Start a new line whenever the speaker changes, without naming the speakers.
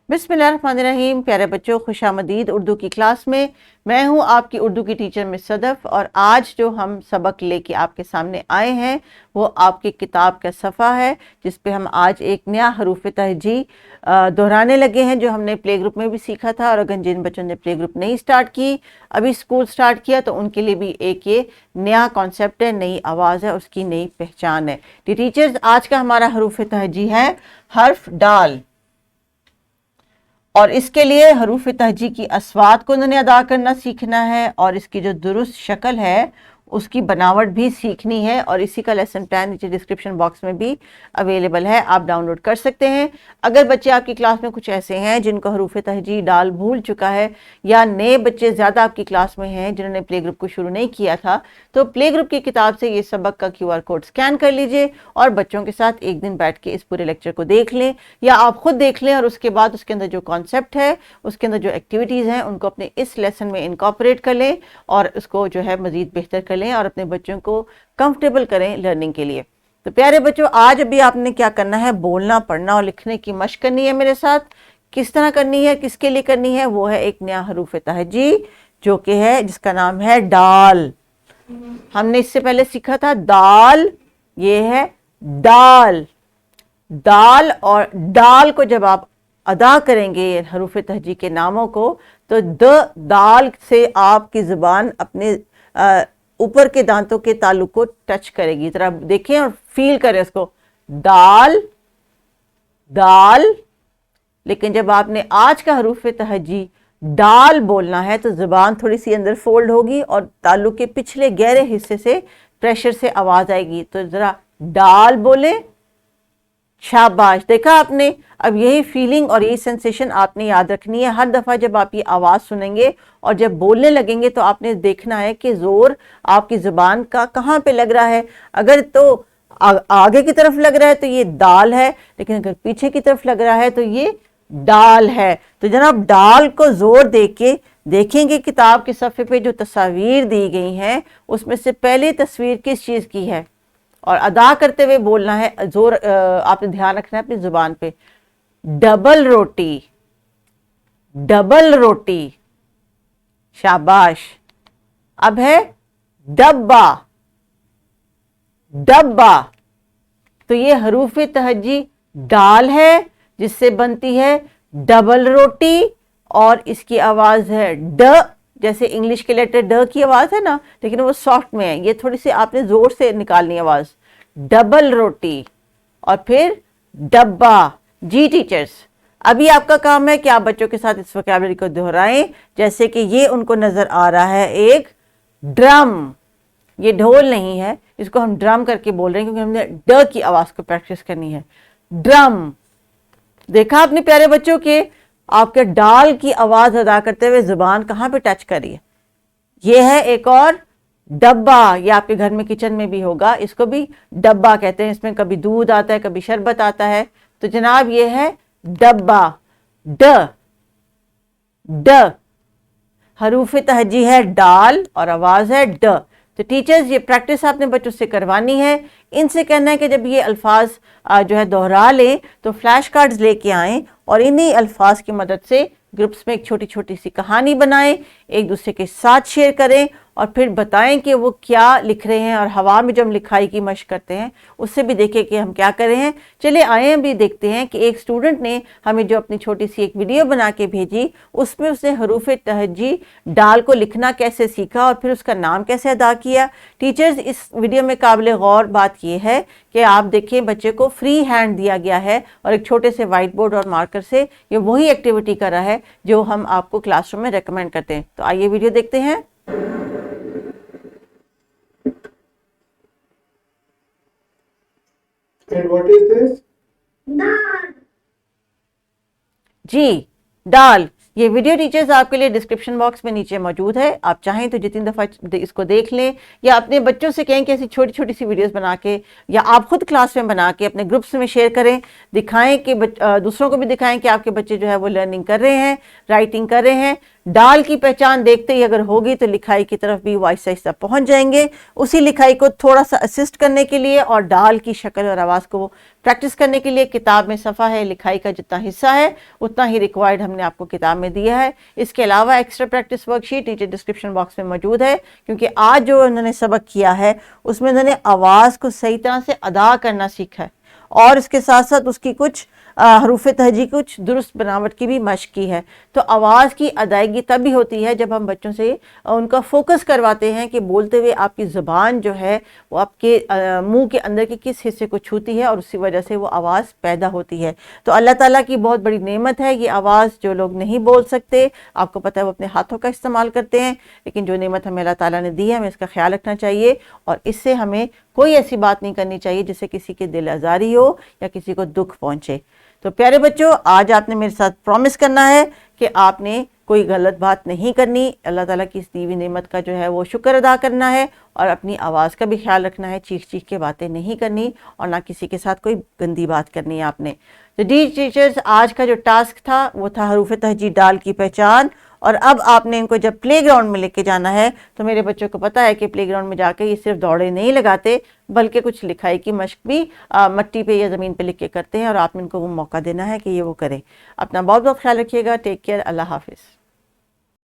बिस्मिल्लाहिर्रहमानिर्रहीम। प्यारे बच्चों, खुशामदीद उर्दू की क्लास में। मैं हूं आपकी उर्दू की टीचर मिस सदफ, और आज जो हम सबक लेके आपके सामने आए हैं वो आपकी किताब का सफ़ा है, जिस पे हम आज एक नया हरूफ तहजी दोहराने लगे हैं, जो हमने प्ले ग्रुप में भी सीखा था। और अगर जिन बच्चों ने प्ले ग्रुप नहीं स्टार्ट की, अभी स्कूल स्टार्ट किया, तो उनके लिए भी एक ये नया कॉन्सेप्ट है, नई आवाज़ है, उसकी नई पहचान है। टीचर्स, आज का हमारा हरूफ तहजी है हर्फ डाल, और इसके लिए हरूफ तहजी की अस्वात को उन्होंने अदा करना सीखना है, और इसकी जो दुरुस्त शक्ल है उसकी बनावट भी सीखनी है। और इसी का लेसन प्लान नीचे डिस्क्रिप्शन बॉक्स में भी अवेलेबल है, आप डाउनलोड कर सकते हैं। अगर बच्चे आपकी क्लास में कुछ ऐसे हैं जिनको हरूफ तहजी डाल भूल चुका है, या नए बच्चे ज़्यादा आपकी क्लास में हैं जिन्होंने प्ले ग्रुप को शुरू नहीं किया था, तो प्ले ग्रुप की किताब से ये सबक का QR कोड स्कैन कर लीजिए और बच्चों के साथ एक दिन बैठ के इस पूरे लेक्चर को देख लें, या आप खुद देख लें, और उसके बाद उसके अंदर जो कॉन्सेप्ट है, उसके अंदर जो एक्टिविटीज़ हैं, उनको अपने इस लेसन में इनकॉर्पोरेट कर लें और उसको जो है मज़ीद बेहतर कर लें, और अपने बच्चों को कंफर्टेबल करें लर्निंग के लिए। तो प्यारे बच्चों, आज अभी आपने क्या करना है, बोलना, पढ़ना और लिखने की मशक करनी है मेरे साथ। किस तरह करनी है, किसके लिए करनी है, वो है एक नया हरूफ तहजी जो कि है, जिसका नाम है डाल। हमने इससे पहले सीखा था दाल, ये है दाल। दाल और डाल को जब आप अदा करेंगे हरूफ तहजी के नामों को, तो दाल से आपकी जुबान अपने ऊपर के दांतों के ताल्लुक को टच करेगी। जरा देखें और फील करें उसको, दाल दाल। लेकिन जब आपने आज का हरूफ तहजी डाल बोलना है, तो जुबान थोड़ी सी अंदर फोल्ड होगी और ताल्लुक के पिछले गहरे हिस्से से प्रेशर से आवाज आएगी। तो जरा डाल बोले, शाबाश। देखा आपने? अब यही फीलिंग और यही सेंसेशन आपने याद रखनी है। हर दफ़ा जब आप ये आवाज़ सुनेंगे और जब बोलने लगेंगे, तो आपने देखना है कि ज़ोर आपकी ज़ुबान का कहाँ पे लग रहा है। अगर तो आगे की तरफ लग रहा है तो ये दाल है, लेकिन अगर पीछे की तरफ लग रहा है तो ये डाल है। तो जनाब, डाल को ज़ोर दे के देखेंगे किताब के सफ़े पे जो तस्वीर दी गई हैं, उसमें से पहली तस्वीर किस चीज़ की है, और अदा करते हुए बोलना है। जोर आपने ध्यान रखना है अपनी जुबान पे। डबल रोटी, डबल रोटी, शाबाश। अब है डब्बा, डब्बा। तो ये हरूफ तहजी डाल है, जिससे बनती है डबल रोटी, और इसकी आवाज है ड। जैसे इंग्लिश के लेटर ड की आवाज है ना, लेकिन वो सॉफ्ट में है, ये थोड़ी सी आपने जोर से निकालनी आवाज। डबल रोटी और फिर डब्बा। जी टीचर्स, अभी आपका काम है कि आप बच्चों के साथ इस वोकैबुलरी को दोहराएं। जैसे कि ये उनको नजर आ रहा है एक ड्रम, ये ढोल नहीं है, इसको हम ड्रम करके बोल रहे हैं क्योंकि हमने ड की आवाज को प्रैक्टिस करनी है। ड्रम। देखा आपने प्यारे बच्चों के आपके डाल की आवाज अदा करते हुए जुबान कहाँ पे टच करी है। ये है एक और डब्बा, ये आपके घर में किचन में भी होगा, इसको भी डब्बा कहते हैं। इसमें कभी दूध आता है, कभी शरबत आता है। तो जनाब, ये है डब्बा। ड, ड। हरूफ तहजी है डाल और आवाज है ड। तो टीचर्स, ये प्रैक्टिस आपने बच्चों से करवानी है। इनसे कहना है कि जब ये अल्फाज जो है दोहरा लें, तो फ्लैश कार्ड्स लेके आएं और इन्हीं अल्फाज की मदद से ग्रुप्स में एक छोटी छोटी सी कहानी बनाएं, एक दूसरे के साथ शेयर करें, और फिर बताएं कि वो क्या लिख रहे हैं। और हवा में जब हम लिखाई की मशक करते हैं, उससे भी देखें कि हम क्या कर रहे हैं। चले आए अभी देखते हैं कि एक स्टूडेंट ने हमें जो अपनी छोटी सी एक वीडियो बना के भेजी, उसमें उसने हरूफ तहजी डाल को लिखना कैसे सीखा और फिर उसका नाम कैसे अदा किया। टीचर्स, इस वीडियो में काबिल गौर बात यह है कि आप देखें, बच्चे को फ्री हैंड दिया गया है और एक छोटे से व्हाइट बोर्ड और मार्कर से ये वही एक्टिविटी कर रहा है जो हम आपको क्लासरूम में रेकमेंड करते हैं। तो आइए वीडियो देखते हैं।
And what is this?
दाल।
जी, दाल। ये वीडियो टीचर्स आपके लिए डिस्क्रिप्शन बॉक्स में नीचे मौजूद है। आप चाहें तो जितनी दफ़ा इसको देख लें, या अपने बच्चों से कहें कि ऐसी छोटी छोटी सी वीडियोस बना के, या आप खुद क्लास में बना के अपने ग्रुप्स में शेयर करें, दिखाएं कि दूसरों को भी दिखाएं कि आपके बच्चे जो है वो लर्निंग कर रहे हैं, राइटिंग कर रहे हैं। डाल की पहचान देखते ही अगर होगी तो लिखाई की तरफ भी वो आहिस्ता आहिस्ता पहुंच जाएंगे। उसी लिखाई को थोड़ा सा असिस्ट करने के लिए और डाल की शक्ल और आवाज़ को प्रैक्टिस करने के लिए किताब में सफ़ा है, लिखाई का जितना हिस्सा है उतना ही रिक्वायर्ड हमने आपको किताब में दिया है। इसके अलावा एक्स्ट्रा प्रैक्टिस वर्कशीट नीचे डिस्क्रिप्शन बॉक्स में मौजूद है, क्योंकि आज जो उन्होंने सबक किया है उसमें उन्होंने आवाज़ को सही तरह से अदा करना सीखा है और इसके साथ साथ उसकी कुछ हरूफ तहजी कुछ दुरुस्त बनावट की भी मश्क की है। तो आवाज़ की अदायगी तभी होती है जब हम बच्चों से उनका फोकस करवाते हैं कि बोलते हुए आपकी ज़ुबान जो है वो आपके मुंह के अंदर के किस हिस्से को छूती है और उसी वजह से वो आवाज़ पैदा होती है। तो अल्लाह ताला की बहुत बड़ी नेमत है ये आवाज़। जो लोग नहीं बोल सकते, आपको पता है वो अपने हाथों का इस्तेमाल करते हैं, लेकिन जो नेमत हमें अल्लाह ताला ने दी है हमें इसका ख्याल रखना चाहिए और इससे हमें कोई ऐसी बात नहीं करनी चाहिए जिससे किसी के दिल आज़ारी हो या किसी को दुख पहुंचे। तो प्यारे बच्चों, आज आपने मेरे साथ प्रॉमिस करना है कि आपने कोई गलत बात नहीं करनी, अल्लाह ताला की इस दी हुई नेमत का जो है वो शुक्र अदा करना है और अपनी आवाज़ का भी ख्याल रखना है। चीख चीख के बातें नहीं करनी और ना किसी के साथ कोई गंदी बात करनी है आपने। तो डी टीचर्स, आज का जो टास्क था वो था हरूफ तहजी डाल की पहचान। और अब आपने इनको जब प्लेग्राउंड में लेके जाना है तो मेरे बच्चों को पता है कि प्लेग्राउंड में जाके ये सिर्फ दौड़े नहीं लगाते बल्कि कुछ लिखाई की मश्क भी मिट्टी पे या ज़मीन पे लिख के करते हैं और आपने इनको वो मौका देना है कि ये वो करें। अपना बहुत बहुत ख्याल रखिएगा। Take care. अल्लाह हाफिज़।